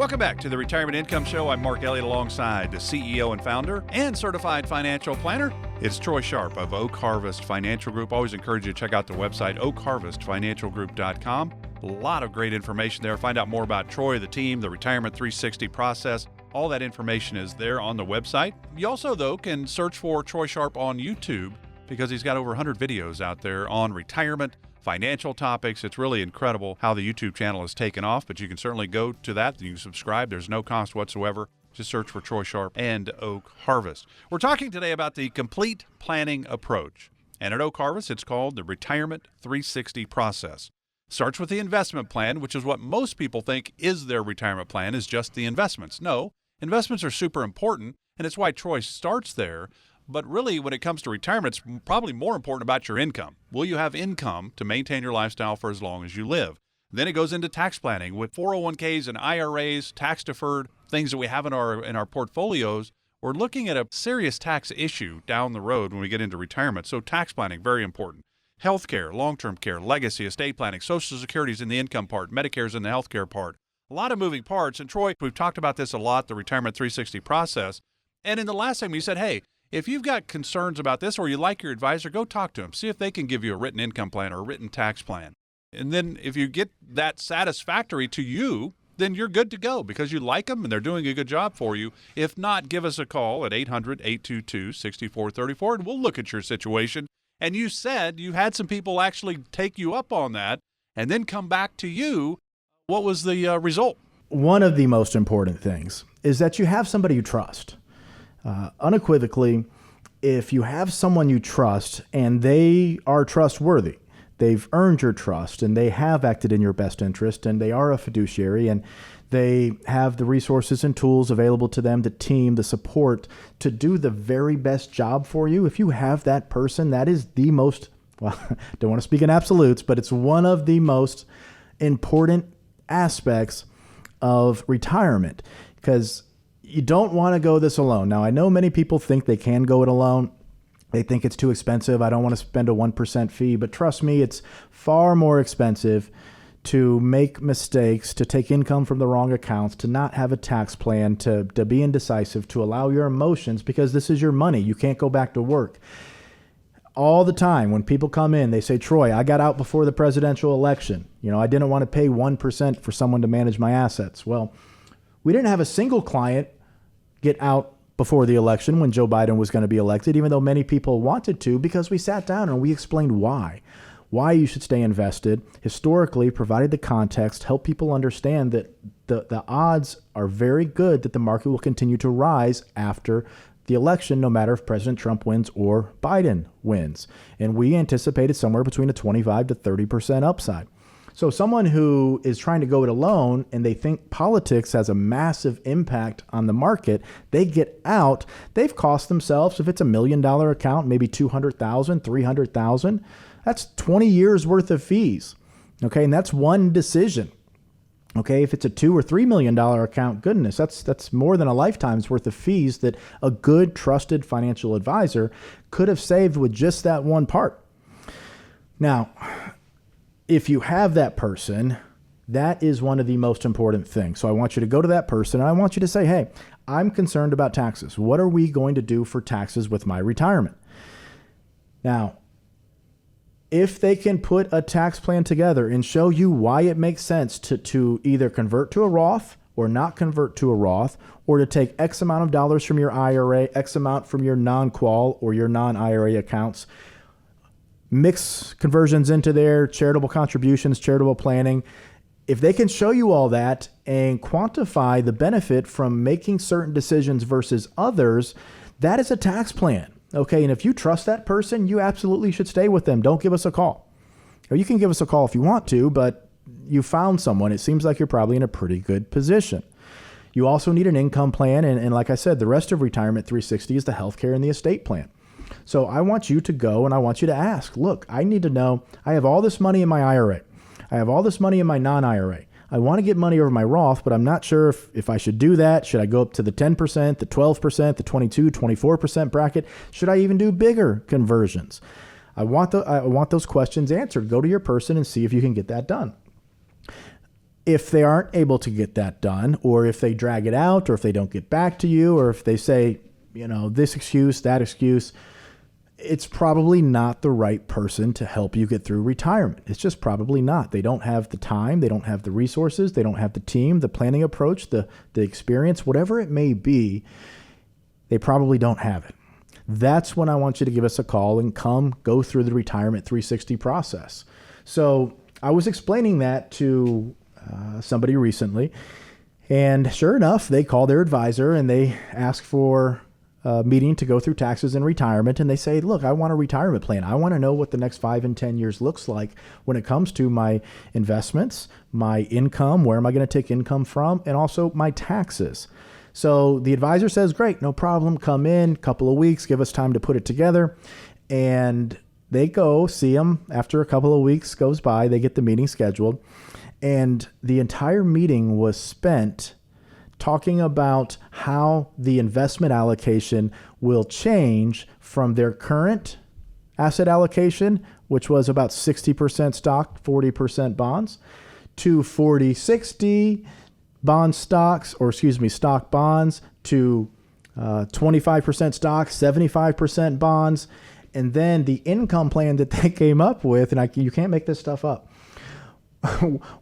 Welcome back to the Retirement Income Show. I'm Mark Elliott alongside the CEO and founder and certified financial planner. It's Troy Sharp of Oak Harvest Financial Group. Always encourage you to check out the website, oakharvestfinancialgroup.com. A lot of great information there. Find out more about Troy, the team, the Retirement 360 process. All that information is there on the website. You also, though, can search for Troy Sharp on YouTube because he's got over 100 videos out there on retirement, financial topics. It's really incredible how the YouTube channel has taken off, but you can certainly go to that. You can subscribe. There's no cost whatsoever. Just search for Troy Sharp and Oak Harvest. We're talking today about the complete planning approach. And at Oak Harvest, it's called the Retirement 360 process. Starts with the investment plan, which is what most people think is their retirement plan, is just the investments. No, investments are super important, and it's why Troy starts there. But really, when it comes to retirement, it's probably more important about your income. Will you have income to maintain your lifestyle for as long as you live? Then it goes into tax planning with 401ks and IRAs, tax-deferred things that we have in our portfolios. We're looking at a serious tax issue down the road when we get into retirement. So tax planning, very important. Healthcare, long-term care, legacy, estate planning, Social Security's in the income part, Medicare's in the healthcare part. A lot of moving parts. And Troy, we've talked about this a lot, the Retirement 360 process. And in the last segment, you said, hey, if you've got concerns about this or you like your advisor, go talk to them. See if they can give you a written income plan or a written tax plan. And then if you get that satisfactory to you, then you're good to go because you like them and they're doing a good job for you. If not, give us a call at 800-822-6434 and we'll look at your situation. And you said you had some people actually take you up on that and then come back to you. What was the result? One of the most important things is that you have somebody you trust. Unequivocally, if you have someone you trust and they are trustworthy, they've earned your trust and they have acted in your best interest and they are a fiduciary and they have the resources and tools available to them, the team, the support to do the very best job for you. If you have that person, that is the most, well, don't want to speak in absolutes, but it's one of the most important aspects of retirement because you don't want to go this alone. Now, I know many people think they can go it alone. They think it's too expensive. I don't want to spend a 1% fee, but trust me, it's far more expensive to make mistakes, to take income from the wrong accounts, to not have a tax plan, to be indecisive, to allow your emotions, because this is your money. You can't go back to work. All the time when people come in, they say, Troy, I got out before the presidential election. I didn't want to pay 1% for someone to manage my assets. Well, we didn't have a single client get out before the election when Joe Biden was going to be elected, even though many people wanted to, because we sat down and we explained why you should stay invested, historically provided the context, help people understand that the odds are very good that the market will continue to rise after the election, no matter if President Trump wins or Biden wins. And we anticipated somewhere between a 25 to 30% upside. So someone who is trying to go it alone and they think politics has a massive impact on the market, they get out, they've cost themselves, if it's $1 million account, maybe $200,000, $300,000, that's 20 years worth of fees. Okay. And that's one decision. Okay. If it's a $2 or $3 million account, goodness, that's more than a lifetime's worth of fees that a good trusted financial advisor could have saved with just that one part. Now, if you have that person, that is one of the most important things. So I want you to go to that person and I want you to say, hey, I'm concerned about taxes. What are we going to do for taxes with my retirement? Now, if they can put a tax plan together and show you why it makes sense to either convert to a Roth or not convert to a Roth, or to take X amount of dollars from your IRA, X amount from your non-qual or your non-IRA accounts, mix conversions into their charitable contributions, charitable planning. If they can show you all that and quantify the benefit from making certain decisions versus others, that is a tax plan. Okay. And if you trust that person, you absolutely should stay with them. Don't give us a call. Or you can give us a call if you want to, but you found someone. It seems like you're probably in a pretty good position. You also need an income plan. And like I said, the rest of Retirement 360 is the healthcare and the estate plan. So I want you to go and I want you to ask, look, I need to know, I have all this money in my IRA. I have all this money in my non-IRA. I want to get money over my Roth, but I'm not sure if I should do that. Should I go up to the 10%, the 12%, the 22, 24% bracket? Should I even do bigger conversions? I want those questions answered. Go to your person and see if you can get that done. If they aren't able to get that done, or if they drag it out, or if they don't get back to you, or if they say, this excuse, that excuse, it's probably not the right person to help you get through retirement. It's just probably not. They don't have the time. They don't have the resources. They don't have the team, the planning approach, the experience, whatever it may be. They probably don't have it. That's when I want you to give us a call and come go through the Retirement 360 process. So I was explaining that to somebody recently, and sure enough, they call their advisor and they ask for a meeting to go through taxes and retirement. And they say, look, I want a retirement plan. I want to know what the next 5 and 10 years looks like when it comes to my investments, my income, where am I going to take income from, and also my taxes. So the advisor says, great, no problem. Come in, couple of weeks, give us time to put it together. And they go see them after a couple of weeks goes by. They get the meeting scheduled. And the entire meeting was spent talking about how the investment allocation will change from their current asset allocation, which was about 60% stock, 40% bonds, to 40-60 stock bonds, to 25% stock, 75% bonds. And then the income plan that they came up with, and you can't make this stuff up,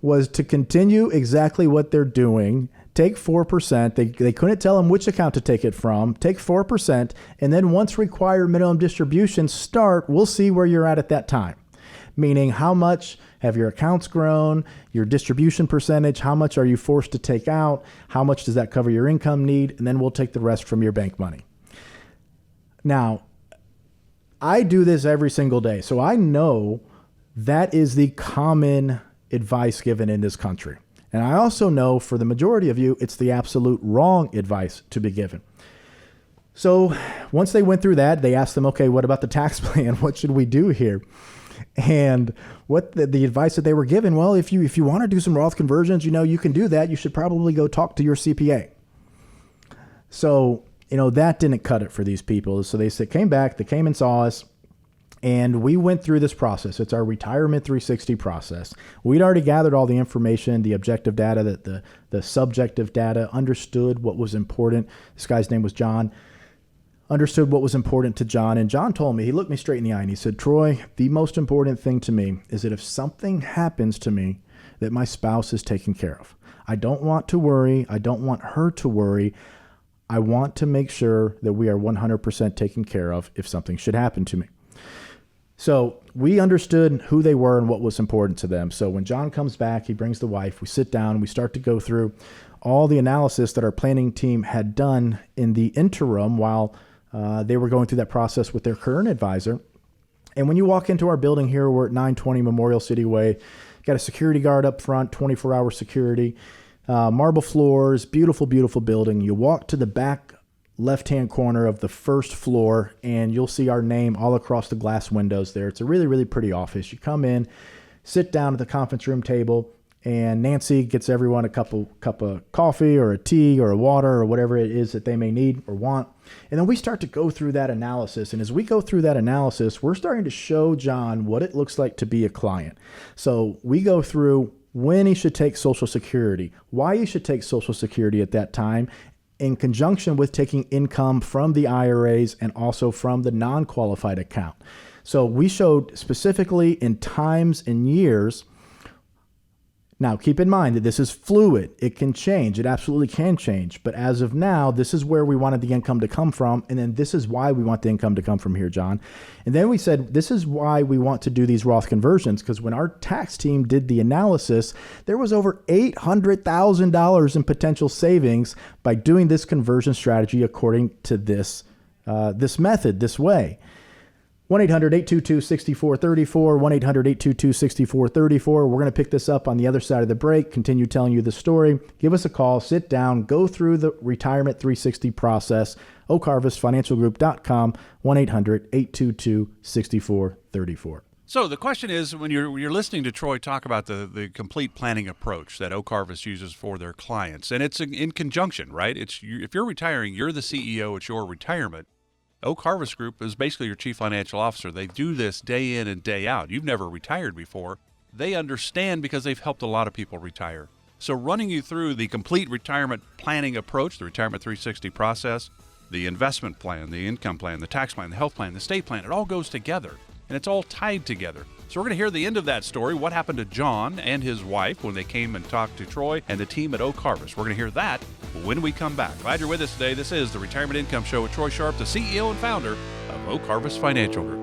was to continue exactly what they're doing. Take 4%. They couldn't tell them which account to take it from. Take 4%. And then once required minimum distributions start, we'll see where you're at that time. Meaning, how much have your accounts grown, your distribution percentage, how much are you forced to take out, how much does that cover your income need, and then we'll take the rest from your bank money. Now, I do this every single day, so I know that is the common advice given in this country. And I also know for the majority of you, it's the absolute wrong advice to be given. So once they went through that, they asked them, okay, what about the tax plan? What should we do here? And what the advice that they were given, well, if you want to do some Roth conversions, you can do that. You should probably go talk to your CPA. So, that didn't cut it for these people. So they came back, they came and saw us, and we went through this process. It's our Retirement 360 process. We'd already gathered all the information, the objective data, the subjective data, understood what was important. This guy's name was John. Understood what was important to John. And John told me, he looked me straight in the eye and he said, Troy, the most important thing to me is that if something happens to me, that my spouse is taken care of. I don't want to worry. I don't want her to worry. I want to make sure that we are 100% taken care of if something should happen to me. So we understood who they were and what was important to them. So when John comes back, he brings the wife, we sit down, we start to go through all the analysis that our planning team had done in the interim while they were going through that process with their current advisor. And when you walk into our building here, we're at 920 Memorial City Way. Got a security guard up front, 24-hour security, marble floors, beautiful, beautiful building. You walk to the back left-hand corner of the first floor, and you'll see our name all across the glass windows there. It's a really, really pretty office. You come in, sit down at the conference room table, and Nancy gets everyone a cup of coffee or a tea or a water or whatever it is that they may need or want. And then we start to go through that analysis. And as we go through that analysis, we're starting to show John what it looks like to be a client. So we go through when he should take Social Security, why he should take Social Security at that time, in conjunction with taking income from the IRAs and also from the non-qualified account. So we showed specifically in times and years. Now, keep in mind that this is fluid. It can change. It absolutely can change. But as of now, this is where we wanted the income to come from. And then this is why we want the income to come from here, John. And then we said, this is why we want to do these Roth conversions, because when our tax team did the analysis, there was over $800,000 in potential savings by doing this conversion strategy according to this method, this way. 1-800-822-6434, 1-800-822-6434. We're going to pick this up on the other side of the break, continue telling you the story. Give us a call, sit down, go through the Retirement 360 process, oakharvestfinancialgroup.com, 1-800-822-6434. So the question is, when you're listening to Troy talk about the complete planning approach that Oak Harvest uses for their clients, and it's in conjunction, right? If you're retiring, you're the CEO, it's your retirement. Oak Harvest Group is basically your chief financial officer. They do this day in and day out. You've never retired before. They understand because they've helped a lot of people retire. So running you through the complete retirement planning approach, the Retirement 360 process, the investment plan, the income plan, the tax plan, the health plan, the estate plan, it all goes together, and it's all tied together. So we're going to hear the end of that story, what happened to John and his wife when they came and talked to Troy and the team at Oak Harvest. We're going to hear that when we come back. Glad you're with us today. This is the Retirement Income Show with Troy Sharp, the CEO and founder of Oak Harvest Financial Group.